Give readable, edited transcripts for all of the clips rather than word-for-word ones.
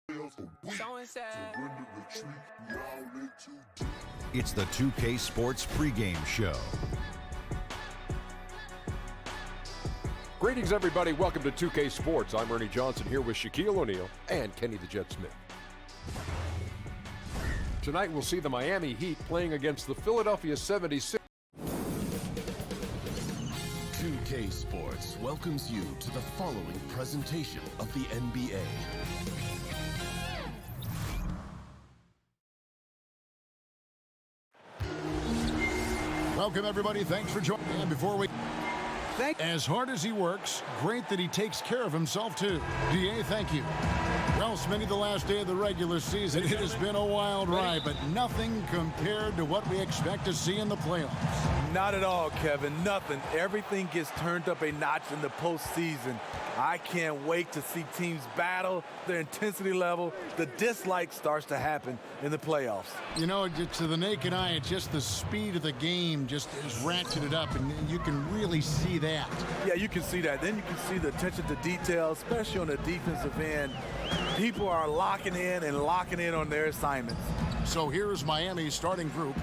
It's the 2K Sports pregame show. Greetings, everybody. Welcome to 2K Sports. I'm Ernie Johnson here with Shaquille O'Neal and Kenny the Jet Smith. Tonight, we'll see the Miami Heat playing against the Philadelphia 76ers. 2K Sports welcomes you to the following presentation of the NBA. Welcome, everybody. Thanks for joining. And before we... As hard as he works, great that he takes care of himself, too. DA, thank you. Well, Smitty, the last day of the regular season, it has been a wild ride, but nothing compared to what we expect to see in the playoffs. Not at all, Kevin. Nothing. Everything gets turned up a notch in the postseason. I can't wait to see teams battle, their intensity level. The dislike starts to happen in the playoffs. You know, to the naked eye, it's just the speed of the game just is ratcheted up, and you can really see that. Yeah, you can see that. Then you can see the attention to detail, especially on the defensive end. People are locking in on their assignments. So here's Miami's starting group.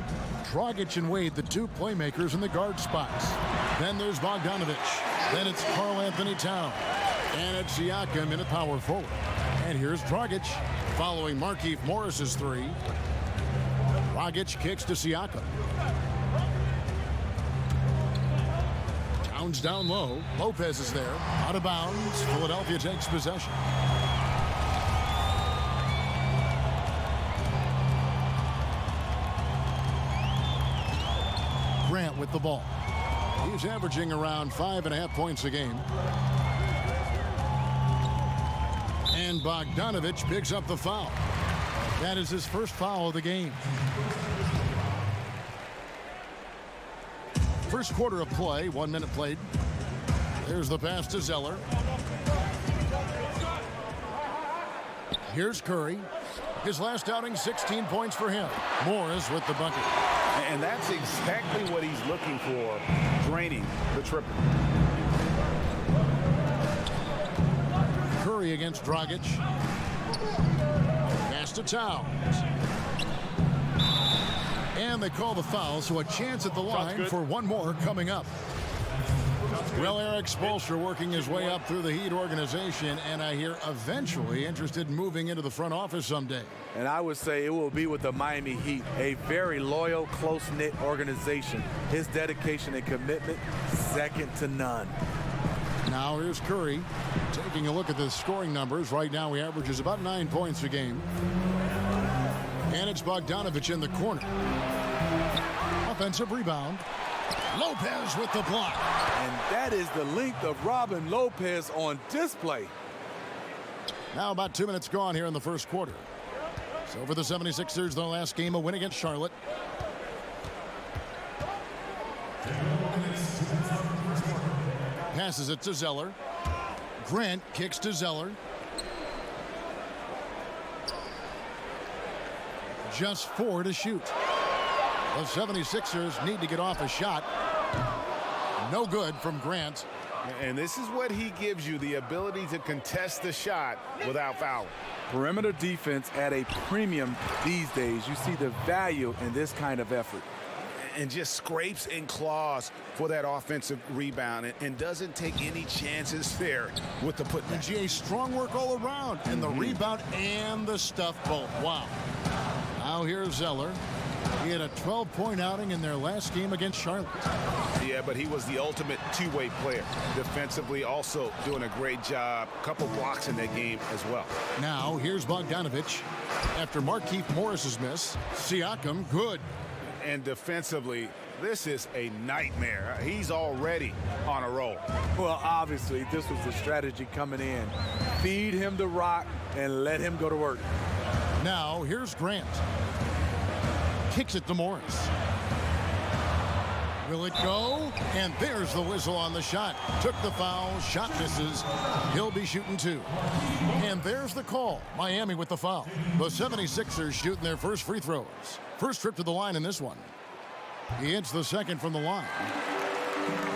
Dragic and Wade, the two playmakers in the guard spots. Then there's Bogdanovich. Then it's Karl-Anthony Towns. And it's Siakam in at power forward. And here's Dragic, following Markieff Morris's three. Dragic kicks to Siakam. Towns down low. Lopez is there. Out of bounds. Philadelphia takes possession. Grant with the ball. He's averaging around 5.5 points a game. And Bogdanovich picks up the foul. That is his first foul of the game. First quarter of play, 1 minute played. There's the pass to Zeller. Here's Curry. His last outing, 16 points for him. Morris with the bucket. And that's exactly what he's looking for, draining the triple. Curry against Dragic. Pass to Towns. And they call the foul, so a chance at the line for one more coming up. Well, Eric Spoelstra working his way up through the Heat organization, and I hear eventually interested in moving into the front office someday. And I would say it will be with the Miami Heat, a very loyal, close-knit organization. His dedication and commitment, second to none. Now here's Curry taking a look at the scoring numbers. Right now he averages about 9 points a game. And it's Bogdanovich in the corner. Offensive rebound. Lopez with the block. And that is the length of Robin Lopez on display. Now about 2 minutes gone here in the first quarter. So for the 76ers, their last game, a win against Charlotte. Passes it to Zeller. Grant kicks to Zeller. Just 4 to shoot. The 76ers need to get off a shot. No good from Grant. And this is what he gives you, the ability to contest the shot without fouling. Perimeter defense at a premium these days. You see the value in this kind of effort. And just scrapes and claws for that offensive rebound and doesn't take any chances there with the putback. And GA, strong work all around. And the rebound and the stuff both. Wow. Now here's Zeller. He had a 12-point outing in their last game against Charlotte. Yeah, but he was the ultimate two-way player. Defensively, also doing a great job. A couple blocks in that game as well. Now, here's Bogdanovich. After Markieff Morris's miss, Siakam, good. And defensively, this is a nightmare. He's already on a roll. Well, obviously, this was the strategy coming in. Feed him the rock and let him go to work. Now, here's Grant. Kicks it to Morris. Will it go? And there's the whistle on the shot. Took the foul, shot misses. He'll be shooting 2. And there's the call. Miami with the foul. The 76ers shooting their first free throws. First trip to the line in this one. He hits the second from the line.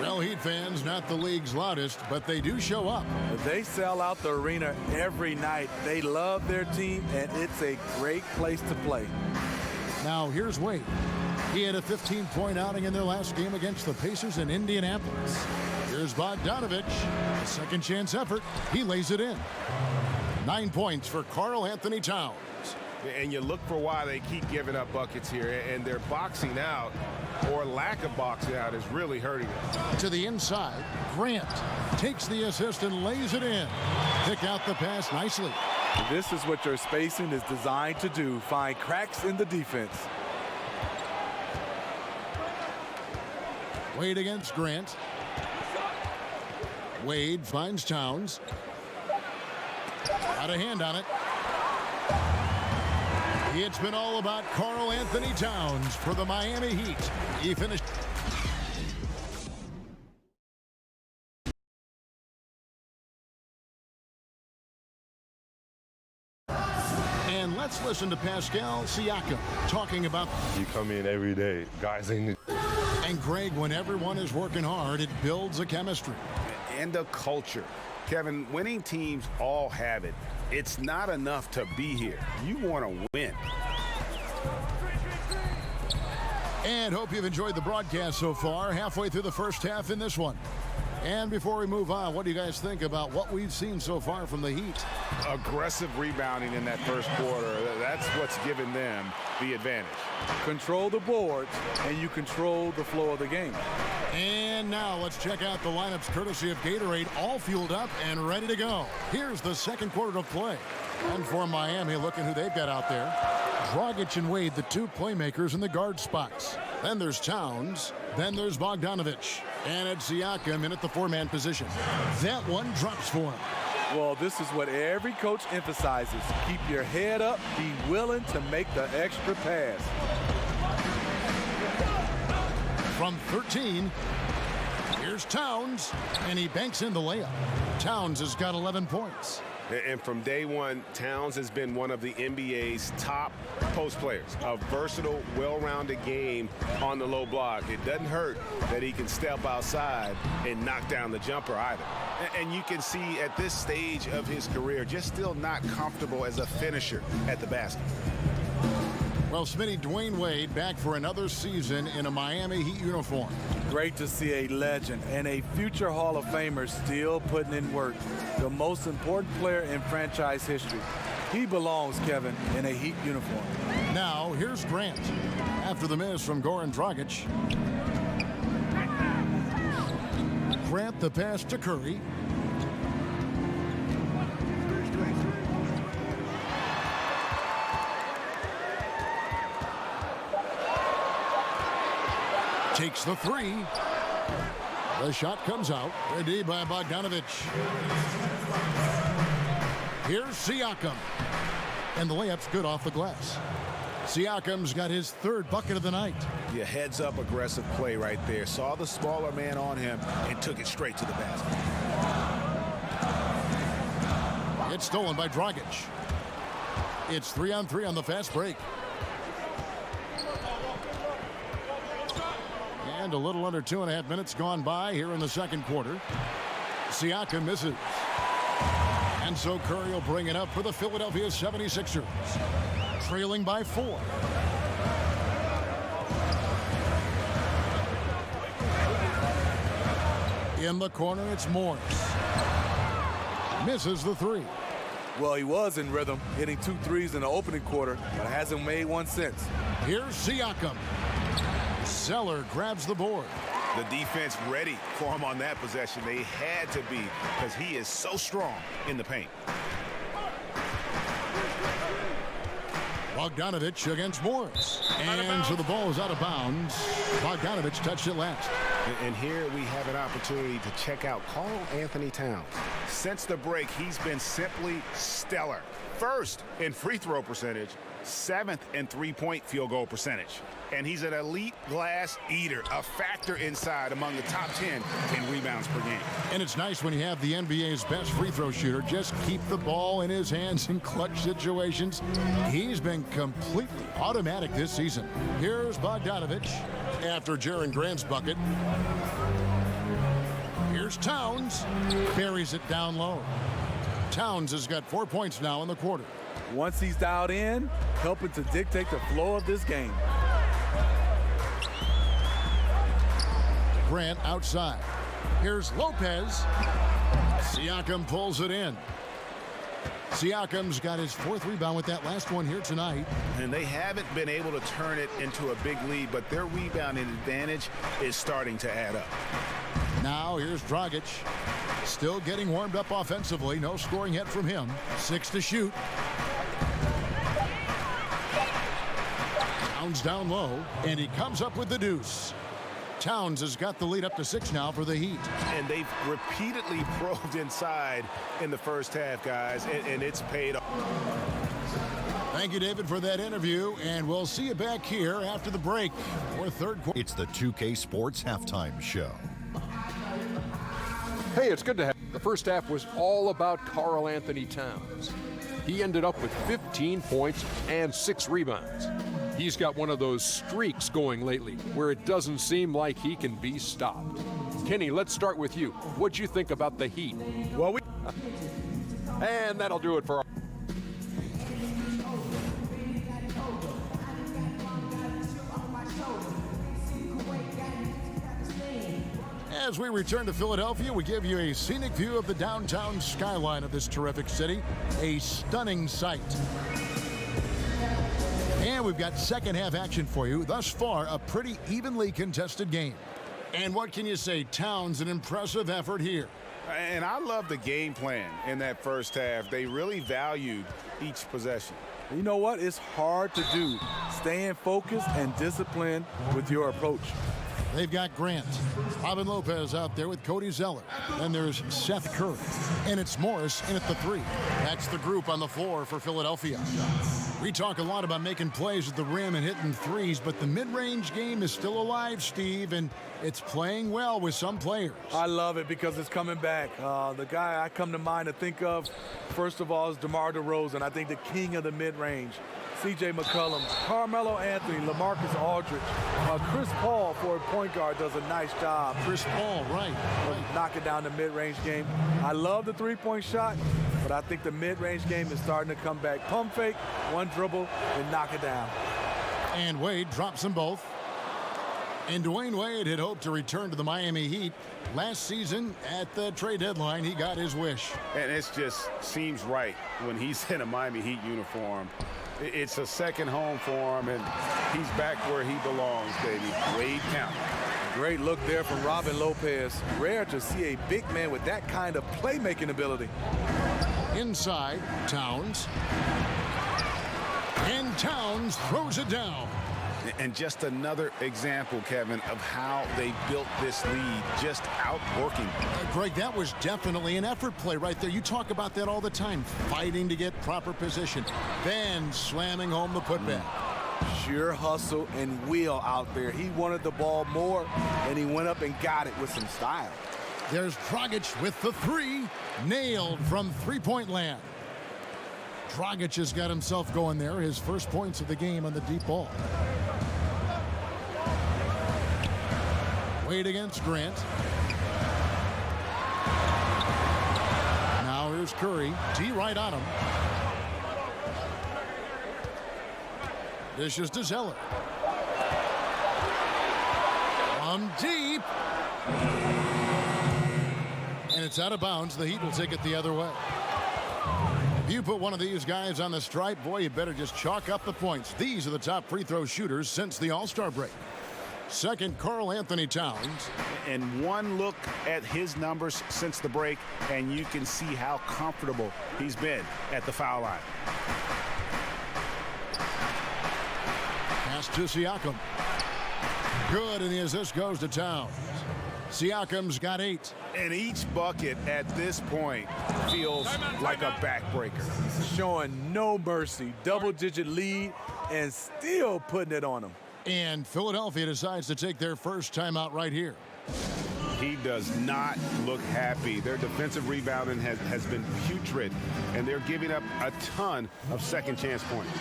Well, Heat fans, not the league's loudest, but they do show up. They sell out the arena every night. They love their team, and it's a great place to play. Now, here's Wade. He had a 15-point outing in their last game against the Pacers in Indianapolis. Here's Bogdanovich. A second chance effort. He lays it in. 9 points for Karl Anthony Towns. And you look for why they keep giving up buckets here, and their boxing out or lack of boxing out is really hurting them. To the inside, Grant takes the assist and lays it in. Pick out the pass nicely. This is what your spacing is designed to do. Find cracks in the defense. Wade against Grant. Wade finds Towns. Got a hand on it. It's been all about Karl Anthony Towns for the Miami Heat. He finished. And let's listen to Pascal Siakam talking about. You come in every day, guys ain't. And Greg, when everyone is working hard, it builds a chemistry. And a culture. Kevin, winning teams all have it. It's not enough to be here. You want to win. And hope you've enjoyed the broadcast so far. Halfway through the first half in this one. And before we move on, what do you guys think about what we've seen so far from the Heat? Aggressive rebounding in that first quarter. That's what's given them the advantage. Control the boards, and you control the flow of the game. And now let's check out the lineups courtesy of Gatorade, all fueled up and ready to go. Here's the second quarter of play. And for Miami, looking who they've got out there. Dragic and Wade, the two playmakers in the guard spots. Then there's Towns. Then there's Bogdanovich. And it's Siakam in at the four-man position. That one drops for him. Well, this is what every coach emphasizes. Keep your head up. Be willing to make the extra pass. From 13, here's Towns, and he banks in the layup. Towns has got 11 points. And from day one, Towns has been one of the NBA's top post players. A versatile, well-rounded game on the low block. It doesn't hurt that he can step outside and knock down the jumper either. And you can see at this stage of his career, just still not comfortable as a finisher at the basket. Well, Smitty, Dwayne Wade back for another season in a Miami Heat uniform. Great to see a legend and a future Hall of Famer still putting in work. The most important player in franchise history. He belongs, Kevin, in a Heat uniform. Now, here's Grant. After the miss from Goran Dragic. Grant the pass to Curry. Takes the three. The shot comes out. Ready by Bogdanovich. Here's Siakam. And the layup's good off the glass. Siakam's got his third bucket of the night. Yeah, heads up aggressive play right there. Saw the smaller man on him and took it straight to the basket. It's stolen by Dragic. It's 3-on-3 on the fast break. And a little under 2.5 minutes gone by here in the second quarter. Siakam misses. And so Curry will bring it up for the Philadelphia 76ers. Trailing by 4. In the corner, it's Morris. Misses the three. Well, he was in rhythm, hitting 2 threes in the opening quarter, but hasn't made one since. Here's Siakam. Zeller grabs the board. The defense ready for him on that possession. They had to be because he is so strong in the paint. Bogdanovich against Morris. And so the ball is out of bounds. Bogdanovich touched it last. And here we have an opportunity to check out Karl Anthony Towns. Since the break, he's been simply stellar. First in free throw percentage, 7th in three-point field goal percentage. And he's an elite glass eater, a factor inside among the top 10 in rebounds per game. And it's nice when you have the NBA's best free throw shooter just keep the ball in his hands in clutch situations. He's been completely automatic this season. Here's Bogdanovich after Jaren Grant's bucket. Here's Towns. Buries it down low. Towns has got 4 points now in the quarter. Once he's dialed in, helping to dictate the flow of this game. Grant outside. Here's Lopez. Siakam pulls it in. Siakam's got his 4th rebound with that last one here tonight. And they haven't been able to turn it into a big lead, but their rebounding advantage is starting to add up. Now here's Dragic. Still getting warmed up offensively. No scoring yet from him. 6 to shoot. Towns down low, and he comes up with the deuce. Towns has got the lead up to 6 now for the Heat. And they've repeatedly probed inside in the first half, guys, and it's paid off. Thank you, David, for that interview, and we'll see you back here after the break for third quarter. It's the 2K Sports Halftime Show. Hey, it's good to have. The first half was all about Karl Anthony Towns. He ended up with 15 points and 6 rebounds. He's got one of those streaks going lately where it doesn't seem like he can be stopped. Kenny, let's start with you. What'd you think about the Heat? Well, And that'll do it for our... As we return to Philadelphia, we give you a scenic view of the downtown skyline of this terrific city. A stunning sight. And we've got second half action for you. Thus far, a pretty evenly contested game. And what can you say? Towns, an impressive effort here. And I love the game plan in that first half. They really valued each possession. you know what? It's hard to do. Staying focused and disciplined with your approach. They've got Grant. Robin Lopez out there with Cody Zeller. Then there's Seth Curry. And it's Morris in at the 3. That's the group on the floor for Philadelphia. We talk a lot about making plays at the rim and hitting threes, but the mid-range game is still alive, Steve, and it's playing well with some players. I love it because it's coming back. The guy I come to mind to think of, first of all, is DeMar DeRozan. I think the king of the mid-range. C.J. McCollum, Carmelo Anthony, LaMarcus Aldridge, Chris Paul for a point guard does a nice job. Chris Paul, right. Knocking down the mid-range game. I love the three-point shot, but I think the mid-range game is starting to come back. Pump fake, one dribble, and knock it down. And Wade drops them both. And Dwayne Wade had hoped to return to the Miami Heat. Last season, at the trade deadline, he got his wish. And it just seems right when he's in a Miami Heat uniform. It's a second home for him, and he's back where he belongs, baby. Wade count. Great look there from Robin Lopez. Rare to see a big man with that kind of playmaking ability. Inside, Towns. And Towns throws it down. And just another example, Kevin, of how they built this lead, just outworking. Greg, that was definitely an effort play right there. You talk about that all the time, fighting to get proper position, then slamming home the putback. Sheer hustle and will out there. He wanted the ball more, and he went up and got it with some style. There's Dragic with the 3, nailed from three-point land. Dragic has got himself going there, his first points of the game on the deep ball. Wade against Grant. Now here's Curry. D right on him. Dishes to Zeller. From deep. And it's out of bounds. The Heat will take it the other way. If you put one of these guys on the stripe, boy, you better just chalk up the points. These are the top free throw shooters since the All-Star break. Second, Karl Anthony Towns. And one look at his numbers since the break, and you can see how comfortable he's been at the foul line. Pass to Siakam. Good, and the assist goes to Towns. Siakam's got 8. And each bucket at this point feels like a backbreaker. Showing no mercy. Double-digit lead and still putting it on him. And Philadelphia decides to take their first timeout right here. He does not look happy. Their defensive rebounding has been putrid, and they're giving up a ton of second chance points.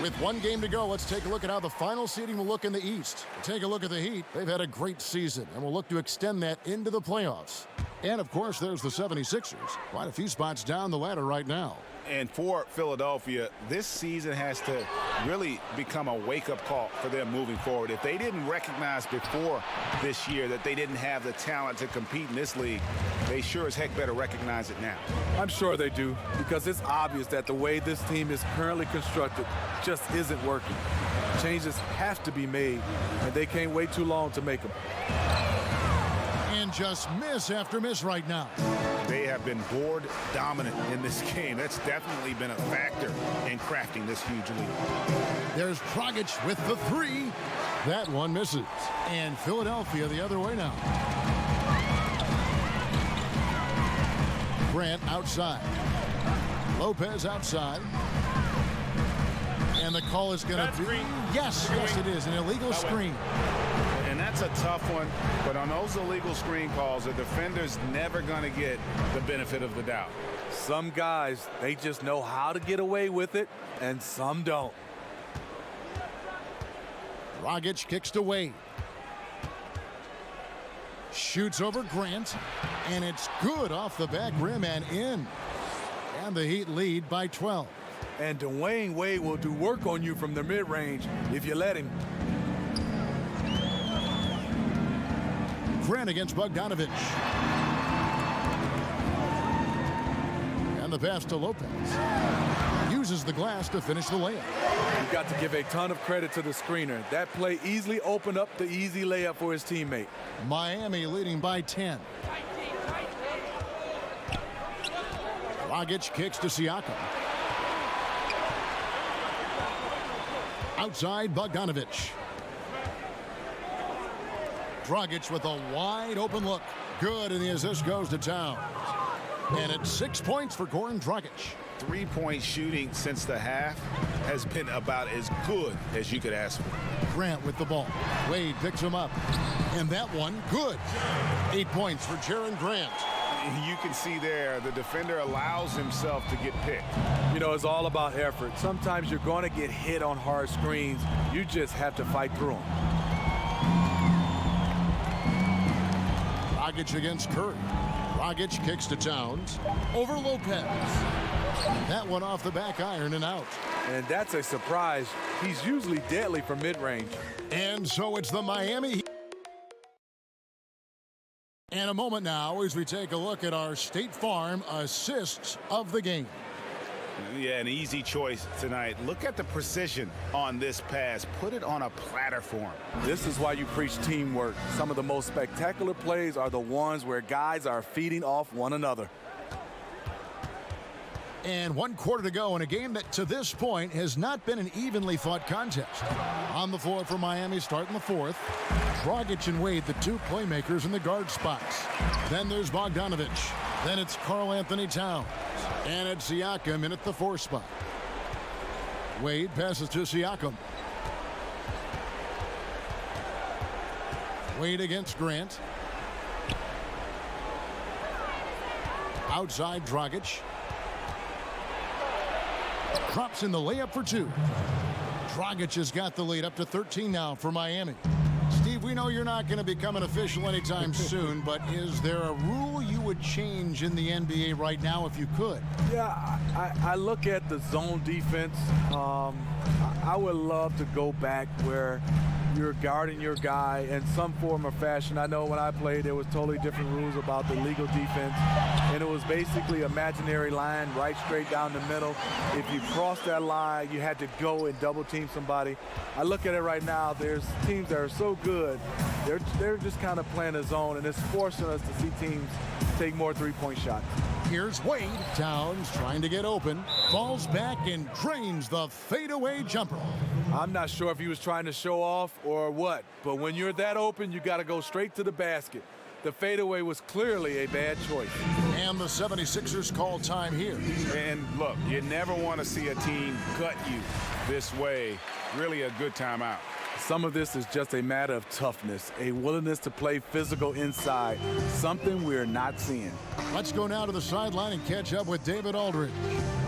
With one game to go, let's take a look at how the final seeding will look in the East. Take a look at the Heat. They've had a great season, and will look to extend that into the playoffs. And, of course, there's the 76ers. Quite a few spots down the ladder right now. And for Philadelphia, this season has to really become a wake-up call for them moving forward. If they didn't recognize before this year that they didn't have the talent to compete in this league, they sure as heck better recognize it now. I'm sure they do, because it's obvious that the way this team is currently constructed just isn't working. Changes have to be made, and they can't wait too long to make them. And just miss after miss right now. They have been board dominant in this game. That's definitely been a factor in crafting this huge lead. There's Dragic with the three. That one misses. And Philadelphia the other way now. Grant outside. Lopez outside. And the call is going to be... Yes, it is. An illegal screen. And that's a tough one, but on those illegal screen calls, the defender's never going to get the benefit of the doubt. Some guys, they just know how to get away with it, and some don't. Dragic kicks to Wade. Shoots over Grant, and it's good off the back rim and in. And the Heat lead by 12. And Dwayne Wade will do work on you from the mid-range if you let him. Grant against Bogdanovich. And the pass to Lopez. Uses the glass to finish the layup. You've got to give a ton of credit to the screener. That play easily opened up the easy layup for his teammate. Miami leading by 10. Dragic kicks to Siakam. Outside Bogdanovich. Dragic with a wide open look. Good, and the assist goes to Towns. And it's 6 points for Goran Dragic. Three-point shooting since the half has been about as good as you could ask for. Grant with the ball. Wade picks him up. And that one, good. 8 points for Jaren Grant. You can see there the defender allows himself to get picked. You know, it's all about effort. Sometimes you're going to get hit on hard screens. You just have to fight through them. Dragic against Curry. Dragic kicks to Towns. Over Lopez. That one off the back iron and out. And that's a surprise. He's usually deadly from mid-range. And so it's the Miami Heat. And a moment now as we take a look at our State Farm assists of the game. Yeah, an easy choice tonight. Look at the precision on this pass. Put it on a platter for him. This is why you preach teamwork. Some of the most spectacular plays are the ones where guys are feeding off one another. And 1 quarter to go in a game that to this point has not been an evenly fought contest. On the floor for Miami starting the fourth. Dragic and Wade, the two playmakers in the guard spots. Then there's Bogdanovich. Then it's Karl Anthony Towns. And it's Siakam in at the 4 spot. Wade passes to Siakam. Wade against Grant. Outside Dragic. Drops in the layup for 2. Dragic has got the lead up to 13 now for Miami. Steve, we know you're not going to become an official anytime soon, but is there a rule you would change in the NBA right now if you could? Yeah, I look at the zone defense. I would love to go back where you're guarding your guy in some form or fashion. I know when I played, there was totally different rules about the legal defense, and it was basically imaginary line right straight down the middle. If you crossed that line, you had to go and double team somebody. I look at it right now, there's teams that are so good, they're just kind of playing a zone, and it's forcing us to see teams take more three-point shots. Here's Wade. Towns trying to get open. Falls back and drains the fadeaway jumper. I'm not sure if he was trying to show off or what, but when you're that open, you got to go straight to the basket. The fadeaway was clearly a bad choice. And the 76ers call time here. And look, you never want to see a team gut you this way. Really a good timeout. Some of this is just a matter of toughness, a willingness to play physical inside, something we're not seeing. Let's go now to the sideline and catch up with David Aldridge.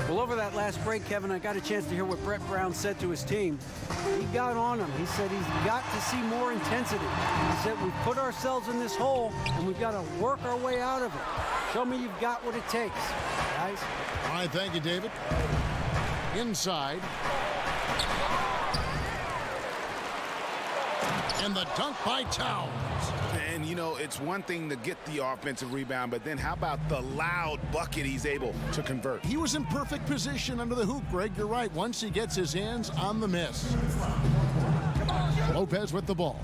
Well, over that last break, Kevin, I got a chance to hear what Brett Brown said to his team. He got on them. He said he's got to see more intensity. He said we've put ourselves in this hole, and we've got to work our way out of it. Show me you've got what it takes, guys. All right, thank you, David. Inside. And the dunk by Towns. And, you know, it's one thing to get the offensive rebound, but then how about the loud bucket he's able to convert? He was in perfect position under the hoop, Greg. You're right. Once he gets his hands on the miss. Lopez with the ball.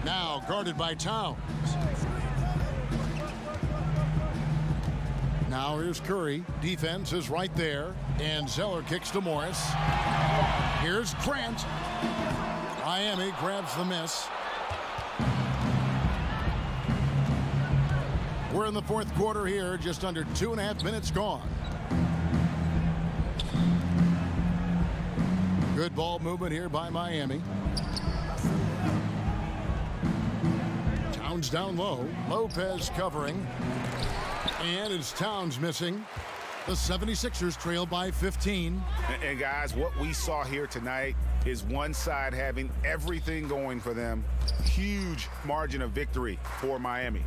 Now guarded by Towns. Now here's Curry. Defense is right there. And Zeller kicks to Morris. Here's Grant. Miami grabs the miss. We're in the fourth quarter here, just under 2.5 minutes gone. Good ball movement here by Miami. Towns down low. Lopez covering. And it's Towns missing. The 76ers trail by 15. And guys, what we saw here tonight is one side having everything going for them. Huge margin of victory for Miami.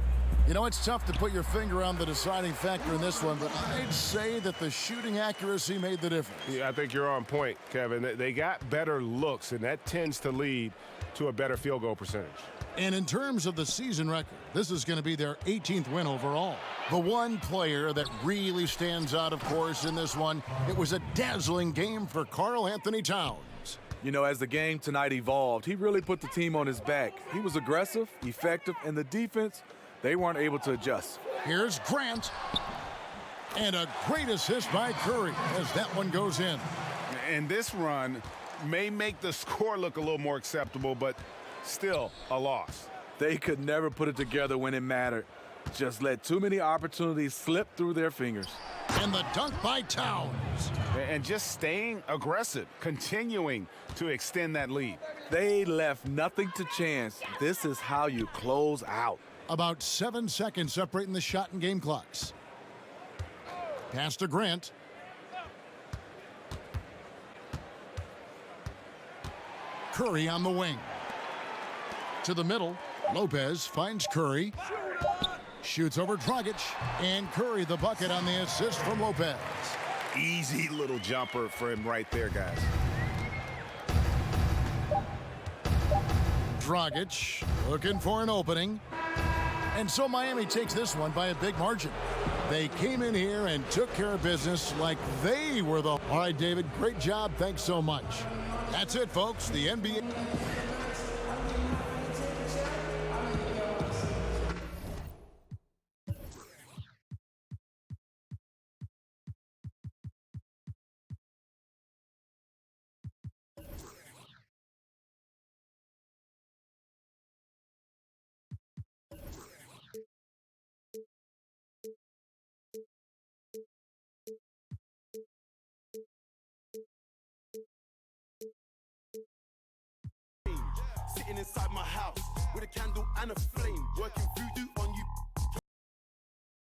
You know, it's tough to put your finger on the deciding factor in this one, but I'd say that the shooting accuracy made the difference. Yeah, I think you're on point, Kevin. They got better looks, and that tends to lead to a better field goal percentage. And in terms of the season record, this is going to be their 18th win overall. The one player that really stands out, of course, in this one, it was a dazzling game for Karl Anthony Towns. You know, as the game tonight evolved, he really put the team on his back. He was aggressive, effective, and the defense, they weren't able to adjust. Here's Grant. And a great assist by Curry as that one goes in. And this run may make the score look a little more acceptable, but still a loss. They could never put it together when it mattered. Just let too many opportunities slip through their fingers. And the dunk by Towns. And just staying aggressive, continuing to extend that lead. They left nothing to chance. This is how you close out. About 7 seconds separating the shot and game clocks. Pass to Grant. Curry on the wing. To the middle. Lopez finds Curry. Shoots over Dragic. And Curry the bucket on the assist from Lopez. Easy little jumper for him right there, guys. Dragic looking for an opening. And so Miami takes this one by a big margin. They came in here and took care of business like they were the... All right, David, great job. Thanks so much. That's it, folks. The NBA... Sitting inside my house with a candle and a flame, working voodoo on you.